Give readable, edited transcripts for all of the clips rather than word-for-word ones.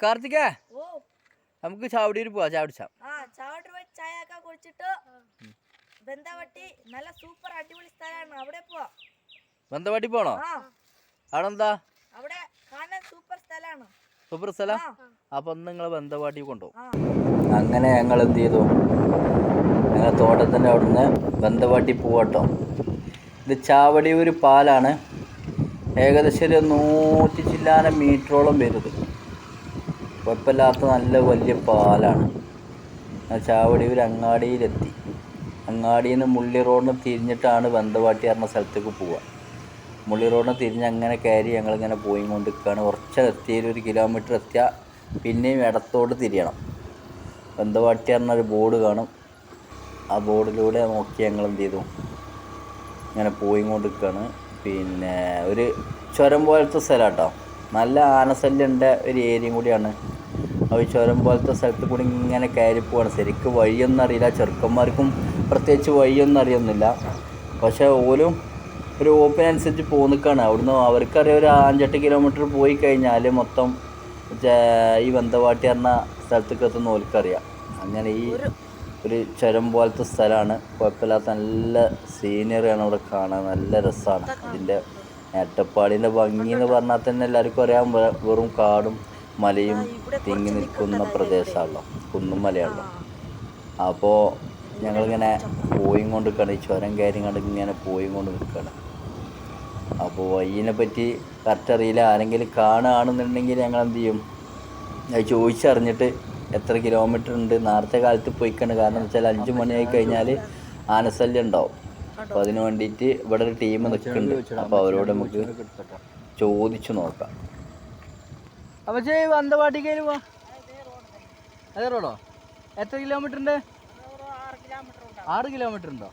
കാർത്തിക നമുക്ക് ചാവടിയിൽ പോവാ. ചായ കുടിച്ചാ ചാവടി പോയി ചായ ഒക്കെ കുടിച്ചിട്ട് ബന്ധവട്ടി നല്ല സൂപ്പർ അടിപൊളി സ്ഥലമാണ്, അവിടെ പോവാ. ബന്ധവട്ടി പോണോ? അവിടെ എന്താ? അവിടെ കാണാൻ സൂപ്പർ സ്ഥലമാണ്. സൂപ്പർ സ്ഥലം. അപ്പൊ നിങ്ങൾ ബന്ധവാട്ടി കൊണ്ടുപോകും. അങ്ങനെ ഞങ്ങൾ എന്ത് ചെയ്തു, ഞങ്ങൾ തോട്ടത്തിൻ്റെ അവിടുന്ന് ബന്ധവാട്ടി പോവാട്ടോ. ഇത് ചാവടിയൂർ പാലാണ്. ഏകദേശം ഒരു 100 ചില്ലാനം മീറ്ററോളം വരുന്നത്. കുഴപ്പമില്ലാത്ത നല്ല വലിയ പാലാണ്. ചാവടിയൂർ അങ്ങാടിയിലെത്തി. അങ്ങാടിയിൽ നിന്ന് മുള്ളി റോഡിന് തിരിഞ്ഞിട്ടാണ് ബന്ധവാട്ടി പറഞ്ഞ സ്ഥലത്തേക്ക് പോവുക. മുള്ളി റോഡിന് തിരിഞ്ഞ് അങ്ങനെ കയറി ഞങ്ങളിങ്ങനെ പോയി കൊണ്ട് നിൽക്കുകയാണ്. കുറച്ച് എത്തിയാൽ 1 കിലോമീറ്റർ എത്തിയാൽ പിന്നെയും ഇടത്തോട്ട് തിരിയണം. ബന്ധവാട്ടി പറഞ്ഞൊരു ബോർഡ് കാണും. ആ ബോർഡിലൂടെ നോക്കി ഞങ്ങൾ എന്ത് ചെയ്തു, ഇങ്ങനെ പോയി കൊണ്ട് നിൽക്കുകയാണ്. പിന്നെ ഒരു ചുരം പോലത്തെ സ്ഥലം കേട്ടോ. നല്ല ആനശല്യൻ്റെ ഒരു ഏരിയയും കൂടിയാണ്. അപ്പോൾ ചുരം പോലത്തെ സ്ഥലത്ത് കൂടി ഇങ്ങനെ കയറി പോവാണ്. ശരിക്കും വഴിയൊന്നും അറിയില്ല. ചെറുക്കന്മാർക്കും പ്രത്യേകിച്ച് വഴിയൊന്നും അറിയുന്നില്ല. പക്ഷേ ഓലും ഒരു ഓപ്പിനനുസരിച്ച് പോയി നിൽക്കുകയാണ്. അവിടുന്ന് അവർക്കറിയാം ഒരു 5-8 കിലോമീറ്റർ പോയി കഴിഞ്ഞാൽ മൊത്തം ഈ ബന്ധവാട്ടി പറഞ്ഞ സ്ഥലത്തേക്ക് എത്തുന്ന ഓൽക്കറിയാം. അങ്ങനെ ഈ ഒരു ചുരം പോലത്തെ സ്ഥലമാണ്. കുഴപ്പമില്ലാത്ത നല്ല സീനറിയാണ് അവിടെ കാണാൻ. നല്ല രസമാണ്. ഇതിൻ്റെ അട്ടപ്പാടിൻ്റെ ഭംഗി എന്ന് പറഞ്ഞാൽ തന്നെ എല്ലാവർക്കും അറിയാം. വെറും കാടും മലയും തിങ്ങി നിൽക്കുന്ന പ്രദേശമാണല്ലോ, കുന്നും മലയാണല്ലോ. അപ്പോൾ ഞങ്ങളിങ്ങനെ പോയി കൊണ്ട് നിൽക്കുകയാണ്. ഈ ചുരം കയറി കണ്ട് ഇങ്ങനെ പോയി കൊണ്ട് നിൽക്കുകയാണ്. അപ്പോൾ വഴിനെ പറ്റി കറക്റ്റ് അറിയില്ല. ആരെങ്കിലും കാണുകയാണെന്നുണ്ടെങ്കിൽ ഞങ്ങൾ എന്ത് ചെയ്യും, അത് ചോദിച്ചറിഞ്ഞിട്ട് എത്ര കിലോമീറ്റർ ഉണ്ട്, നേരത്തെ കാലത്ത് പോയിക്കാണ്. കാരണം എന്ന് വെച്ചാൽ 5 മണിയായി കഴിഞ്ഞാൽ ആനശല്യം ഉണ്ടാവും. അപ്പോൾ അതിന് വേണ്ടിയിട്ട് ഇവിടെ ഒരു ടീം നിൽക്കുന്നുണ്ട്. അപ്പോൾ അവരോട് നമുക്ക് ചോദിച്ചു നോക്കാം. അപ്പോൾ ബന്ധവാട്ടിക്കയിൽ പോവാ. അതേ റോഡോ? എത്ര കിലോമീറ്റർ ഉണ്ട്? 6 കിലോമീറ്റർ ഉണ്ടോ?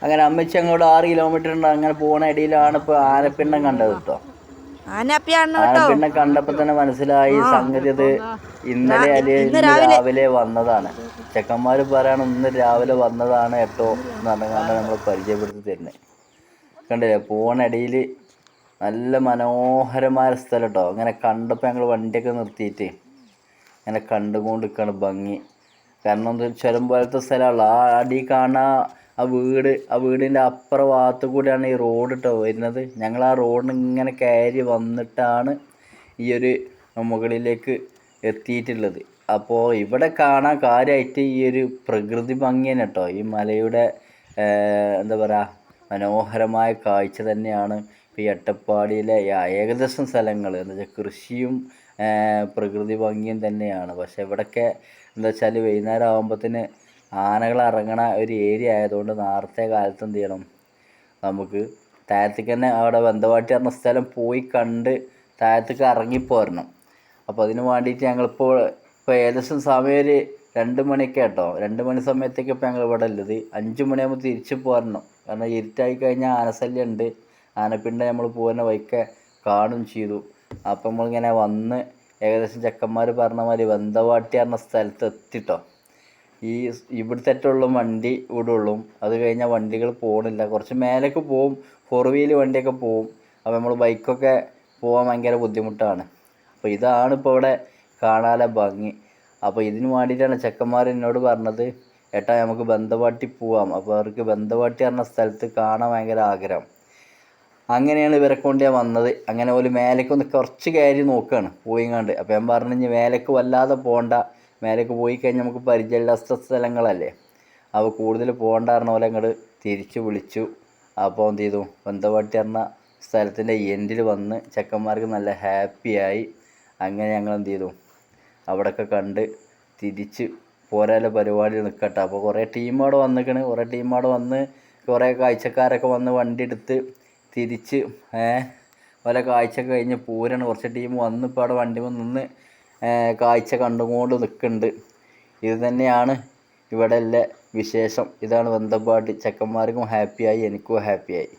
അങ്ങനെ അമ്മച്ചി അങ്ങോട്ട് 6 കിലോമീറ്റർ ഉണ്ട്. അങ്ങനെ പോണ ഇടയിലാണ് ഇപ്പോൾ ആനപ്പിണ്ടം കണ്ടത് കേട്ടോ. ആനപ്പിണ്ടം കണ്ടപ്പോൾ തന്നെ മനസ്സിലായി സംഗതി അത് ഇന്നലെ അല്ലെങ്കിൽ രാവിലെ വന്നതാണ്. ചെക്കന്മാർ പറയാണ് ഇന്ന് രാവിലെ വന്നതാണ് കേട്ടോ എന്ന് പറഞ്ഞാൽ നമ്മൾ പരിചയപ്പെടുത്തി തരുന്നത്. കണ്ടില്ലേ, പോണ ഇടയിൽ നല്ല മനോഹരമായ സ്ഥലം കേട്ടോ. അങ്ങനെ കണ്ടപ്പോൾ ഞങ്ങൾ വണ്ടിയൊക്കെ നിർത്തിയിട്ട് അങ്ങനെ കണ്ടുകൊണ്ട് നിൽക്കുകയാണ്. ഭംഗി കാരണം എന്താ, ചുരം പോലത്തെ സ്ഥലമാണല്ലോ. ആ അടി കാണാൻ ആ വീടിൻ്റെ അപ്പുറ ഭാഗത്തു കൂടിയാണ് ഈ റോഡ് കേട്ടോ വരുന്നത്. ഞങ്ങൾ ആ റോഡിന് ഇങ്ങനെ കയറി വന്നിട്ടാണ് ഈ ഒരു മുകളിലേക്ക് എത്തിയിട്ടുള്ളത്. അപ്പോൾ ഇവിടെ കാണാൻ കാര്യമായിട്ട് ഈ ഒരു പ്രകൃതി ഭംഗി തന്നെ കേട്ടോ. ഈ മലയുടെ എന്താ പറയുക, മനോഹരമായ കാഴ്ച തന്നെയാണ് ഇപ്പോൾ ഈ അട്ടപ്പാടിയിലെ ഏകദേശം സ്ഥലങ്ങൾ. എന്താ വെച്ചാൽ കൃഷിയും പ്രകൃതി ഭംഗിയും തന്നെയാണ്. പക്ഷേ ഇവിടെയൊക്കെ എന്താ വെച്ചാൽ വൈകുന്നേരം ആകുമ്പോഴത്തേന് ആനകൾ ഇറങ്ങണ ഒരു ഏരിയ ആയതുകൊണ്ട് നേരത്തെ കാലത്ത് എന്ത് ചെയ്യണം, നമുക്ക് താഴത്തേക്ക് തന്നെ അവിടെ ബന്ധവാട്ടി പറഞ്ഞ സ്ഥലം പോയി കണ്ട് താഴത്തേക്ക് ഇറങ്ങിപ്പോരണം. അപ്പോൾ അതിന് വേണ്ടിയിട്ട് ഞങ്ങളിപ്പോൾ ഏകദേശം സമയം ഒരു 2 മണിയൊക്കെ കേട്ടോ. 2 മണി സമയത്തേക്ക് ഇപ്പോൾ ഞങ്ങൾ ഇവിടെ ഉള്ളത്. 5 മണിയാകുമ്പോൾ തിരിച്ച് പോരണം. കാരണം ഇരുട്ടായി കഴിഞ്ഞാൽ ആനശല്യം ഉണ്ട്. ആനപ്പിണ്ടം നമ്മൾ പോകുന്ന വഴിക്ക് കാണും ചെയ്തു. അപ്പം നമ്മളിങ്ങനെ വന്ന് ഏകദേശം ചെക്കന്മാർ പറഞ്ഞ മാതിരി ബന്ധവാട്ടി പറഞ്ഞ സ്ഥലത്ത് എത്തിട്ടോ. ഇവിടുത്തെ വണ്ടി ഇവിടെ ഉള്ളൂ. അത് കഴിഞ്ഞാൽ വണ്ടികൾ പോകണില്ല. കുറച്ച് മേലേക്ക് പോവും, 4 വീല് വണ്ടിയൊക്കെ പോവും. അപ്പോൾ നമ്മൾ ബൈക്കൊക്കെ പോകാൻ ഭയങ്കര ബുദ്ധിമുട്ടാണ്. അപ്പോൾ ഇതാണ് ഇപ്പോൾ ഇവിടെ കാണാനുള്ള ഭംഗി. അപ്പോൾ ഇതിന് വേണ്ടിയിട്ടാണ് ചെക്കന്മാർ എന്നോട് പറഞ്ഞത്, ഏട്ടാ നമുക്ക് ബന്ധവാട്ടി പോവാം. അപ്പോൾ അവർക്ക് ബന്ധവാട്ടി പറഞ്ഞ സ്ഥലത്ത് കാണാൻ ഭയങ്കര ആഗ്രഹം. അങ്ങനെയാണ് ഇവരെ കൊണ്ട് ഞാൻ വന്നത്. അങ്ങനെ ഒരു മേലേക്ക് ഒന്ന് കുറച്ച് കയറി നോക്കുകയാണ് പോയിങ്ങാണ്ട്. അപ്പോൾ ഞാൻ പറഞ്ഞു മേലേക്ക് വല്ലാതെ പോകണ്ട, മേലേക്ക് പോയി കഴിഞ്ഞാൽ നമുക്ക് പരിചയമില്ലാത്ത സ്ഥലങ്ങളല്ലേ, അപ്പോൾ കൂടുതൽ പോകണ്ട പറഞ്ഞ പോലെ അങ്ങോട്ട് തിരിച്ച് വിളിച്ചു. അപ്പോൾ എന്ത് ചെയ്തു, ബന്ധവാട്ടി പറഞ്ഞ സ്ഥലത്തിൻ്റെ എൻഡിൽ വന്ന് ചെക്കന്മാർക്ക് നല്ല ഹാപ്പിയായി. അങ്ങനെ ഞങ്ങൾ എന്ത് ചെയ്തു, അവിടെയൊക്കെ കണ്ട് തിരിച്ച് പോരാനുള്ള പരിപാടി നിൽക്കട്ടെ. അപ്പോൾ കുറേ ടീം അവിടെ വന്നിക്കണ്. കുറേ ടീം അവിടെ വന്ന് കുറേ കാഴ്ചക്കാരൊക്കെ വന്ന് വണ്ടി എടുത്ത് തിരിച്ച് പല കാഴ്ച കഴിഞ്ഞ് പോരാണ്. കുറച്ച് ടീം വന്ന് ഇപ്പോൾ അവിടെ വണ്ടി നിന്ന് കാഴ്ച കണ്ടുകൊണ്ട് നിൽക്കുന്നുണ്ട്. ഇത് തന്നെയാണ് ഇവിടെ ഉള്ള വിശേഷം. ഇതാണ് ബന്ധവാട്ടി. ചെക്കന്മാർക്കും ഹാപ്പിയായി, എനിക്കും ഹാപ്പിയായി.